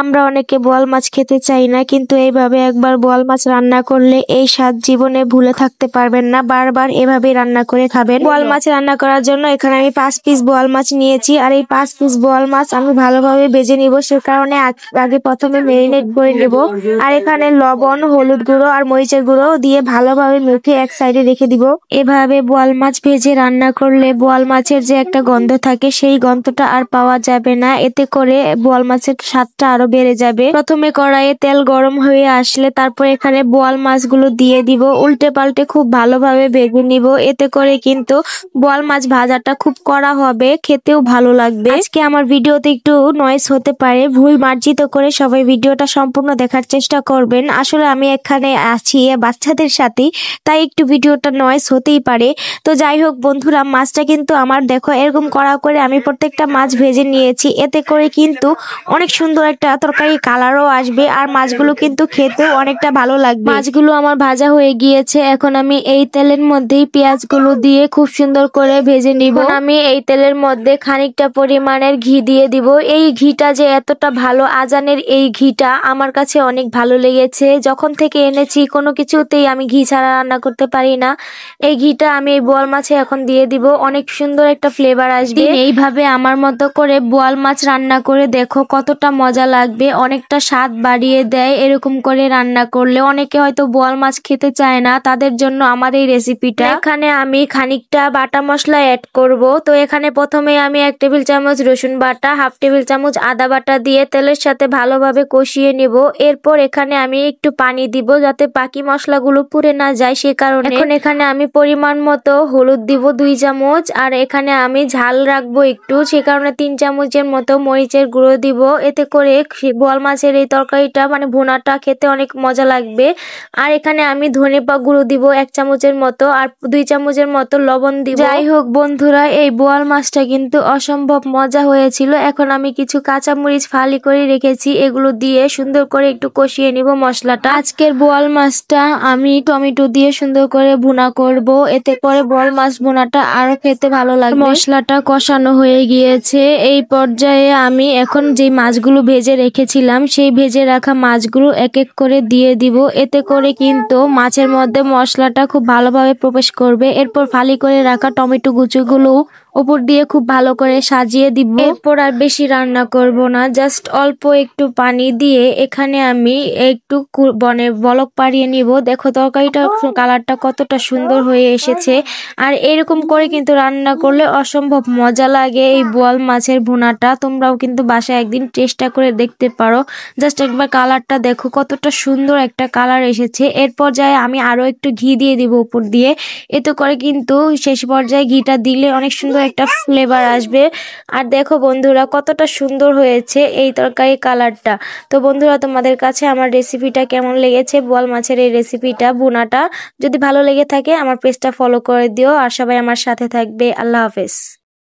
আমরা অনেকে বোয়াল মাছ খেতে চাই না, কিন্তু এইভাবে একবার বোয়াল মাছ রান্না করলে এই স্বাদ জীবনে ভুলে থাকতে পারবেন না। বারবার এভাবে রান্না করে খাবেন। বোয়াল মাছ রান্না করার জন্য এখানে আমি 5 পিস বোয়াল মাছ নিয়েছি, আর এই 5 পিস বোয়াল মাছ আমি ভালোভাবে ভেজে নিব। সে কারণে আগে প্রথমে মেরিনেট করে নেব। আর এখানে লবণ, হলুদ গুঁড়ো আর মরিচের গুঁড়ো দিয়ে ভালোভাবে মেখে এক সাইডে রেখে দিব। এভাবে বোয়াল মাছ ভেজে রান্না করলে বোয়াল মাছের যে একটা গন্ধ থাকে সেই গন্ধটা আর পাওয়া যাবে না। এতে করে বোয়াল মাছের স্বাদটা আরো বেড়ে যাবে। প্রথমে কড়াইয়ে তেল গরম হয়ে আসলে তারপর এখানে বোয়াল মাছগুলো দিয়ে দিব। উল্টে পাল্টে খুব ভালোভাবে ভেজে নিব। এতে করে কিন্তু বোয়াল মাছ ভাজাটা খুব কড়া হবে, খেতেও ভালো লাগবে। আজকে আমার ভিডিওতে একটু নয়েজ হতে পারে, ভুল মার্জিত করে সবাই ভিডিওটা সম্পূর্ণ দেখার চেষ্টা করবেন। আসলে আমি এখানে আছি বাচ্চাদের সাথে, তাই একটু ভিডিওটা নয়েজ হতেই পারে। তো যাই হোক বন্ধুরা, মাছটা কিন্তু আমার দেখো এরকম কড়া করে আমি প্রত্যেকটা মাছ ভেজে নিয়েছি। এতে করে কিন্তু অনেক সুন্দর একটা তরকারি কালারও আসবে, আর মাছগুলো কিন্তু খেতেও অনেকটা ভালো লাগবে। মাছগুলো আমার ভাজা হয়ে গিয়েছে। এখন আমি এই তেলের মধ্যেই পেঁয়াজগুলো দিয়ে খুব সুন্দর করে ভেজে নিব। আমি এই তেলের মধ্যে খানিকটা পরিমাণের ঘি দিয়ে দিব। এই ঘিটা যে এতটা ভালো, আজানের এই ঘিটা আমার কাছে অনেক ভালো লেগেছে। যখন থেকে এনেছি কোনো কিছুতেই আমি ঘি ছাড়া রান্না করতে পারি না। এই ঘিটা আমি এই বোয়াল মাছে এখন দিয়ে দিব, অনেক সুন্দর একটা ফ্লেভার আসবে। এইভাবে আমার মতো করে বোয়াল মাছ রান্না করে দেখো কতটা মজা লাগবে, অনেকটা স্বাদ বাড়িয়ে দেয় এরকম করে রান্না করলে। অনেকে হয়তো বোয়াল মাছ খেতে চায় না, তাদের জন্য আমার এই রেসিপিটা। এখানে আমি খানিকটা বাটা মশলা অ্যাড করব। তো এখানে প্রথমে আমি 1 টেবিল চামচ রসুন বাটা, 1/2 টেবিল চামচ আদা বাটা দিয়ে তেলের সাথে ভালোভাবে কষিয়ে নেব। এরপর এখানে আমি একটু পানি দিব যাতে বাকি মশলাগুলো পুড়ে না যায়, সে কারণে। এখন এখানে আমি পরিমাণ মতো হলুদ দিব 2 চামচ, আর এখানে আমি ঝাল রাখবো একটু, সে কারণে 3 চামচের মতো মরিচের গুঁড়ো দিব। এতে করে বোয়াল মাছের এই তরকারিটা মানে ভুনাটা খেতে অনেক মজা লাগবে। আর এখানে আমি ধনে পাতা গুঁড়ো দিব 1 চামচের মতো, আর 2 চামচের মতো লবণ দিব। যাই হোক বন্ধুরা, এই বোয়াল মাছটা কিন্তু অসম্ভব মজা হয়েছিল। এখন আমি কিছু কাঁচামরিচ ফালি করে রেখেছি, এগুলো দিয়ে সুন্দর করে একটু কষিয়ে নিব মশলাটা। আজকের বোয়াল মাছটা আমি টমেটো দিয়ে সুন্দর করে ভুনা করব, এতে করে বোয়াল মাছ ভুনাটা আরো খেতে ভালো লাগবে। মশলাটা কষানো হয়ে গিয়েছে। এই পর্যায়ে আমি এখন যে মাছগুলো ভেজে রেখেছিলাম সেই ভেজে রাখা মাছগুলো এক এক করে দিয়ে দিব। এতে করে কিন্তু মাছের মধ্যে মশলাটা খুব ভালোভাবে প্রবেশ করবে। এরপর ফালি করে রাখা টমেটো কুচিগুলো উপর দিয়ে খুব ভালো করে সাজিয়ে দিব। এরপর আর বেশি রান্না করব না, জাস্ট অল্প একটু পানি দিয়ে এখানে আমি একটু বলক পাড়িয়ে নিব। দেখো তরকারিটা কালারটা কতটা সুন্দর হয়ে এসেছে। আর এরকম করে কিন্তু রান্না করলে অসম্ভব মজা লাগে এই বোয়াল মাছের ভুনাটা। তোমরাও কিন্তু বাসায় একদিন চেষ্টা করে দেখতে পারো। জাস্ট একবার কালারটা দেখো কতটা সুন্দর একটা কালার এসেছে। এর পর্যায়ে আমি আরো একটু ঘি দিয়ে দিব উপর দিয়ে। এতে করে কিন্তু শেষ পর্যায়ে ঘিটা দিলে অনেক সুন্দর একটা ফ্লেভার আসবে। আর দেখো বন্ধুরা কতটা সুন্দর হয়েছে এই তরকারি কালারটা। তো বন্ধুরা, তোমাদের কাছে আমার রেসিপিটা কেমন লেগেছে, বোয়াল মাছের এই রেসিপিটা ভুনাটা? যদি ভালো লেগে থাকে আমার পেজটা ফলো করে দিও, আর সবাই আমার সাথে থাকবে। আল্লাহ হাফেজ।